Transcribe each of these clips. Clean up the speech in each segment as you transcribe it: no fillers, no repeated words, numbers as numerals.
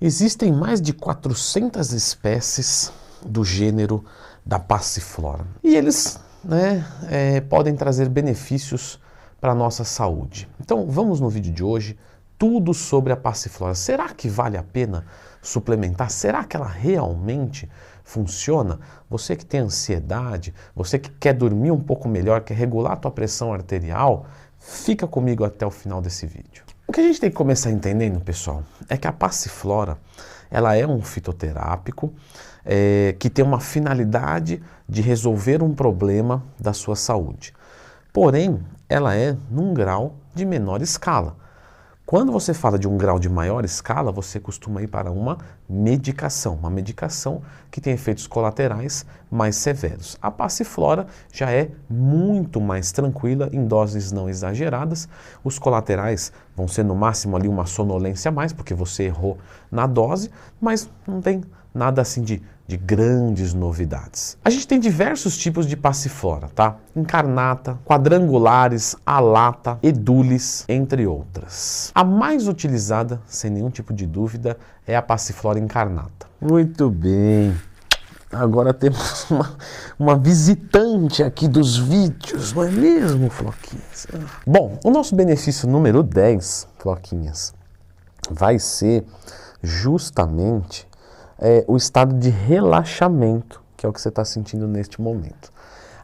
Existem mais de 400 espécies do gênero da passiflora. E eles podem trazer benefícios para a nossa saúde. Então vamos no vídeo de hoje tudo sobre a passiflora. Será que vale a pena suplementar? Será que ela realmente funciona? Você que tem ansiedade, você que quer dormir um pouco melhor, quer regular a tua pressão arterial, fica comigo até o final desse vídeo. O que a gente tem que começar entendendo, pessoal, é que a passiflora, ela é um fitoterápico que tem uma finalidade de resolver um problema da sua saúde. Porém, ela é num grau de menor escala. Quando você fala de um grau de maior escala, você costuma ir para uma medicação que tem efeitos colaterais mais severos. A passiflora já é muito mais tranquila, em doses não exageradas. Os colaterais vão ser no máximo ali uma sonolência a mais, porque você errou na dose, mas não tem nada assim de grandes novidades. A gente tem diversos tipos de passiflora, tá? Incarnata, quadrangulares, alata, edulis, entre outras. A mais utilizada, sem nenhum tipo de dúvida, é a passiflora incarnata. Muito bem. Agora temos uma visitante aqui dos vídeos, não é mesmo, Floquinhas? Bom, o nosso benefício número 10, Floquinhas, vai ser justamente o estado de relaxamento, que é o que você está sentindo neste momento.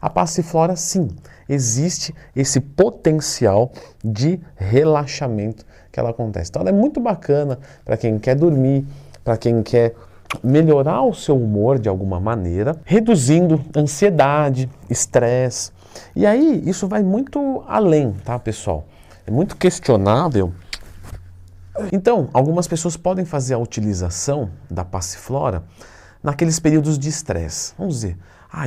A passiflora, sim, existe esse potencial de relaxamento que ela acontece. Então ela é muito bacana para quem quer dormir, para quem quer melhorar o seu humor de alguma maneira, reduzindo ansiedade, estresse. E aí isso vai muito além, tá, pessoal? É muito questionável. Então, algumas pessoas podem fazer a utilização da passiflora naqueles períodos de estresse. Vamos dizer,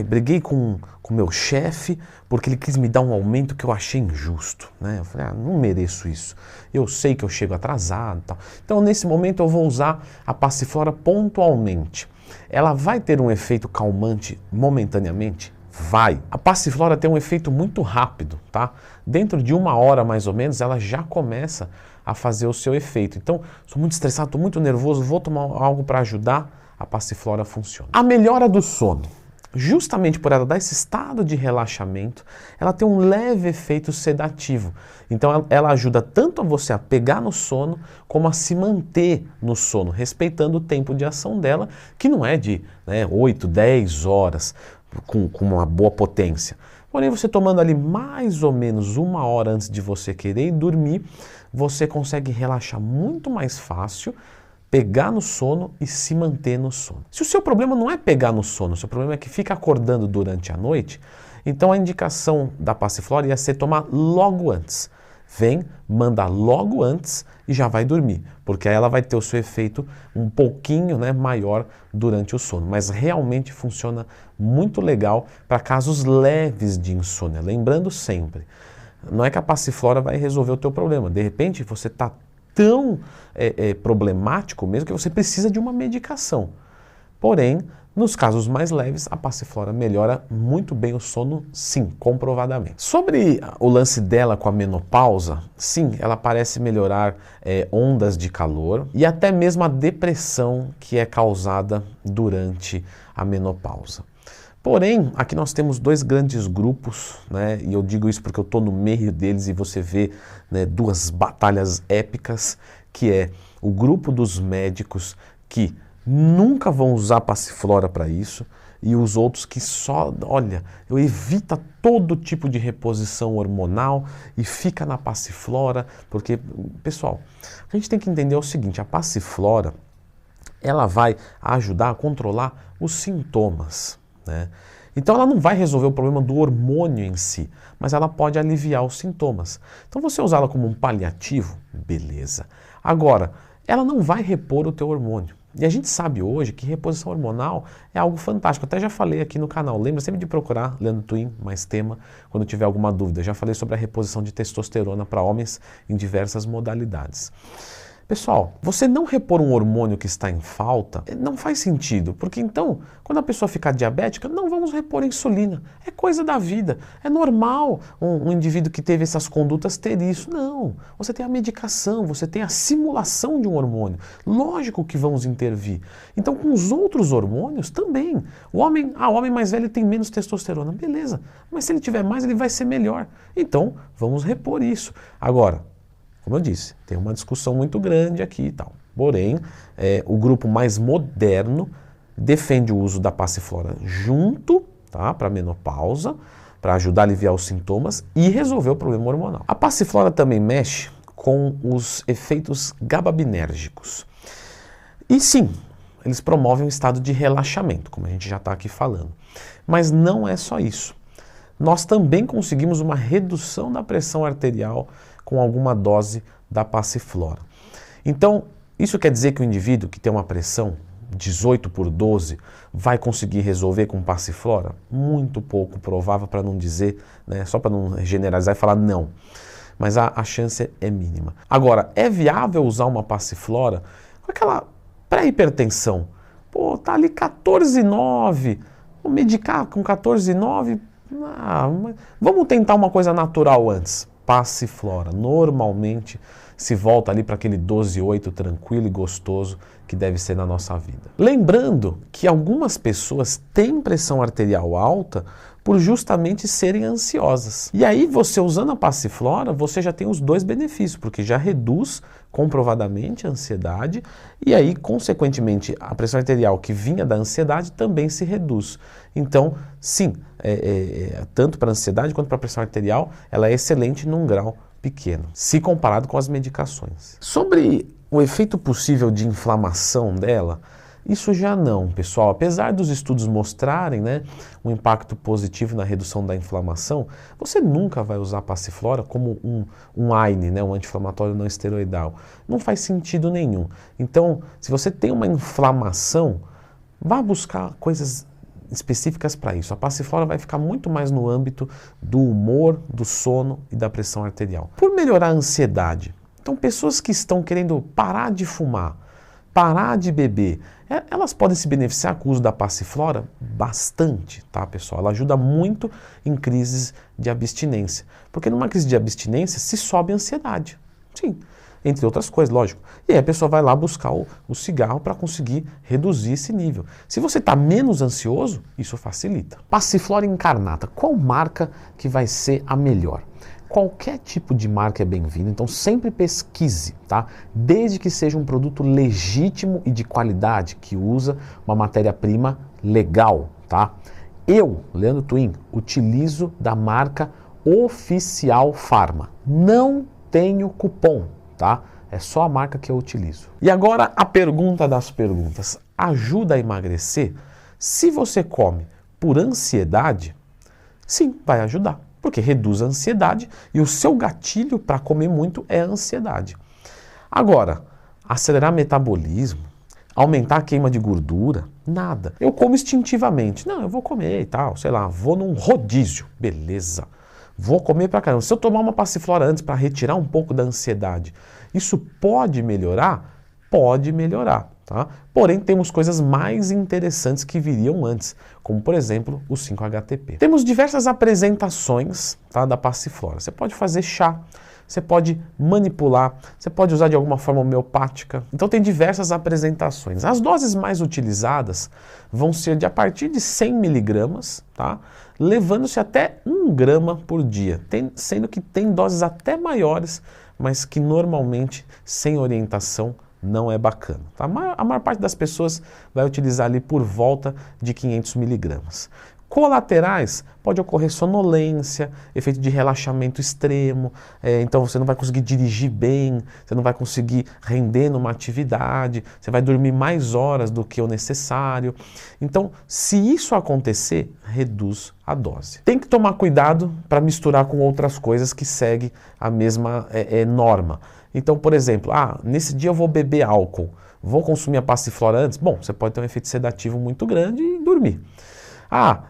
briguei com o meu chefe porque ele quis me dar um aumento que eu achei injusto, né? Eu falei, não mereço isso. Eu sei que eu chego atrasado e tal. Então, nesse momento, eu vou usar a passiflora pontualmente. Ela vai ter um efeito calmante momentaneamente? Vai. A passiflora tem um efeito muito rápido, tá? Dentro de 1 hora, mais ou menos, ela já começa a fazer o seu efeito. Então, sou muito estressado, estou muito nervoso, vou tomar algo para ajudar, a passiflora funciona. A melhora do sono. Justamente por ela dar esse estado de relaxamento, ela tem um leve efeito sedativo. Então ela ajuda tanto a você a pegar no sono, como a se manter no sono, respeitando o tempo de ação dela, que não é de 8, 10 horas, com uma boa potência. Porém, você tomando ali mais ou menos 1 hora antes de você querer ir dormir, você consegue relaxar muito mais fácil, pegar no sono e se manter no sono. Se o seu problema não é pegar no sono, o seu problema é que fica acordando durante a noite, então a indicação da passiflora ia ser tomar logo antes. Vem, manda logo antes e já vai dormir, porque aí ela vai ter o seu efeito um pouquinho maior durante o sono. Mas realmente funciona muito legal para casos leves de insônia. Lembrando sempre, não é que a passiflora vai resolver o teu problema. De repente você está tão problemático mesmo que você precisa de uma medicação. Porém, nos casos mais leves, a passiflora melhora muito bem o sono, sim, comprovadamente. Sobre o lance dela com a menopausa, sim, ela parece melhorar ondas de calor e até mesmo a depressão que é causada durante a menopausa. Porém, aqui nós temos 2 grandes grupos, e eu digo isso porque eu estou no meio deles e você vê 2 batalhas épicas, que é o grupo dos médicos que nunca vão usar passiflora para isso, e os outros que evita todo tipo de reposição hormonal e fica na passiflora, porque, pessoal, a gente tem que entender o seguinte, a passiflora, ela vai ajudar a controlar os sintomas, Então ela não vai resolver o problema do hormônio em si, mas ela pode aliviar os sintomas. Então você usá-la como um paliativo, beleza. Agora, ela não vai repor o teu hormônio. E a gente sabe hoje que reposição hormonal é algo fantástico. Até já falei aqui no canal. Lembra sempre de procurar Leandro Twin, mais tema, quando tiver alguma dúvida. Já falei sobre a reposição de testosterona para homens em diversas modalidades. Pessoal, você não repor um hormônio que está em falta não faz sentido, porque então, quando a pessoa ficar diabética, não vamos repor insulina. É coisa da vida. É normal um indivíduo que teve essas condutas ter isso. Não. Você tem a medicação, você tem a simulação de um hormônio. Lógico que vamos intervir. Então, com os outros hormônios também. O homem mais velho tem menos testosterona. Beleza. Mas se ele tiver mais, ele vai ser melhor. Então, vamos repor isso. Agora, como eu disse, tem uma discussão muito grande aqui e tal. Porém, o grupo mais moderno defende o uso da passiflora junto, tá, para menopausa, para ajudar a aliviar os sintomas e resolver o problema hormonal. A passiflora também mexe com os efeitos gababinérgicos. E sim, eles promovem um estado de relaxamento, como a gente já está aqui falando. Mas não é só isso. Nós também conseguimos uma redução da pressão arterial com alguma dose da passiflora. Então, isso quer dizer que o indivíduo que tem uma pressão 18/12 vai conseguir resolver com passiflora? Muito pouco provável, para não dizer, né, só para não generalizar e falar não. Mas a chance é mínima. Agora, é viável usar uma passiflora com aquela pré-hipertensão? Pô, tá ali 14,9, vou medicar com 14,9, vamos tentar uma coisa natural antes. Passiflora. Normalmente se volta ali para aquele 12,8 tranquilo e gostoso que deve ser na nossa vida. Lembrando que algumas pessoas têm pressão arterial alta por justamente serem ansiosas. E aí você usando a passiflora, você já tem os dois benefícios, porque já reduz comprovadamente a ansiedade e aí, consequentemente, a pressão arterial que vinha da ansiedade também se reduz. Então, sim, tanto para a ansiedade quanto para a pressão arterial, ela é excelente num grau pequeno, se comparado com as medicações. Sobre o efeito possível de inflamação dela, isso já não, pessoal. Apesar dos estudos mostrarem, né, um impacto positivo na redução da inflamação, você nunca vai usar a passiflora como um AINE, né, um anti-inflamatório não esteroidal. Não faz sentido nenhum. Então, se você tem uma inflamação, vá buscar coisas específicas para isso. A passiflora vai ficar muito mais no âmbito do humor, do sono e da pressão arterial. Por melhorar a ansiedade, então pessoas que estão querendo parar de fumar, parar de beber, elas podem se beneficiar com o uso da passiflora? Bastante, tá, pessoal? Ela ajuda muito em crises de abstinência, porque numa crise de abstinência se sobe a ansiedade. Sim, entre outras coisas, lógico. E aí a pessoa vai lá buscar o cigarro para conseguir reduzir esse nível. Se você está menos ansioso, isso facilita. Passiflora incarnata, qual marca que vai ser a melhor? Qualquer tipo de marca é bem-vindo, então sempre pesquise, tá? Desde que seja um produto legítimo e de qualidade, que usa uma matéria-prima legal, tá? Eu, Leandro Twin, utilizo da marca Oficial Pharma. Não tenho cupom, tá? É só a marca que eu utilizo. E agora a pergunta das perguntas. Ajuda a emagrecer? Se você come por ansiedade, sim, vai ajudar. Porque reduz a ansiedade e o seu gatilho para comer muito é a ansiedade. Agora, acelerar metabolismo, aumentar a queima de gordura, nada. Eu como instintivamente. Não, eu vou comer e tal, sei lá, vou num rodízio. Beleza. Vou comer pra caramba. Se eu tomar uma passiflora antes para retirar um pouco da ansiedade, isso pode melhorar? Pode melhorar, tá? Porém, temos coisas mais interessantes que viriam antes, como, por exemplo, o 5-HTP. Temos diversas apresentações, tá, da passiflora. Você pode fazer chá, você pode manipular, você pode usar de alguma forma homeopática. Então, tem diversas apresentações. As doses mais utilizadas vão ser de a partir de 100 miligramas, tá? Levando-se até 1 grama por dia, sendo que tem doses até maiores, mas que normalmente, sem orientação, não é bacana. Tá? A maior parte das pessoas vai utilizar ali por volta de 500 miligramas. Colaterais, pode ocorrer sonolência, efeito de relaxamento extremo, então você não vai conseguir dirigir bem, você não vai conseguir render numa atividade, você vai dormir mais horas do que o necessário. Então, se isso acontecer, reduz a dose. Tem que tomar cuidado para misturar com outras coisas que seguem a mesma norma. Então, por exemplo, nesse dia eu vou beber álcool, vou consumir a passiflora antes? Bom, você pode ter um efeito sedativo muito grande e dormir.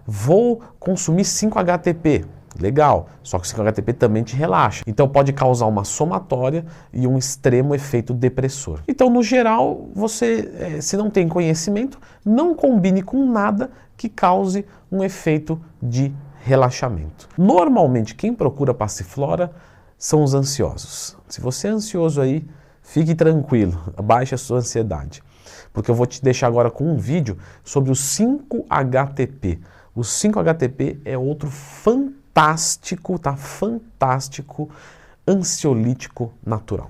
Vou consumir 5-HTP. Legal, só que o 5-HTP também te relaxa. Então pode causar uma somatória e um extremo efeito depressor. Então, no geral, você, se não tem conhecimento, não combine com nada que cause um efeito de relaxamento. Normalmente, quem procura passiflora são os ansiosos. Se você é ansioso aí, fique tranquilo, abaixe a sua ansiedade. Porque eu vou te deixar agora com um vídeo sobre o 5-HTP. O 5-HTP é outro fantástico, tá? Fantástico ansiolítico natural.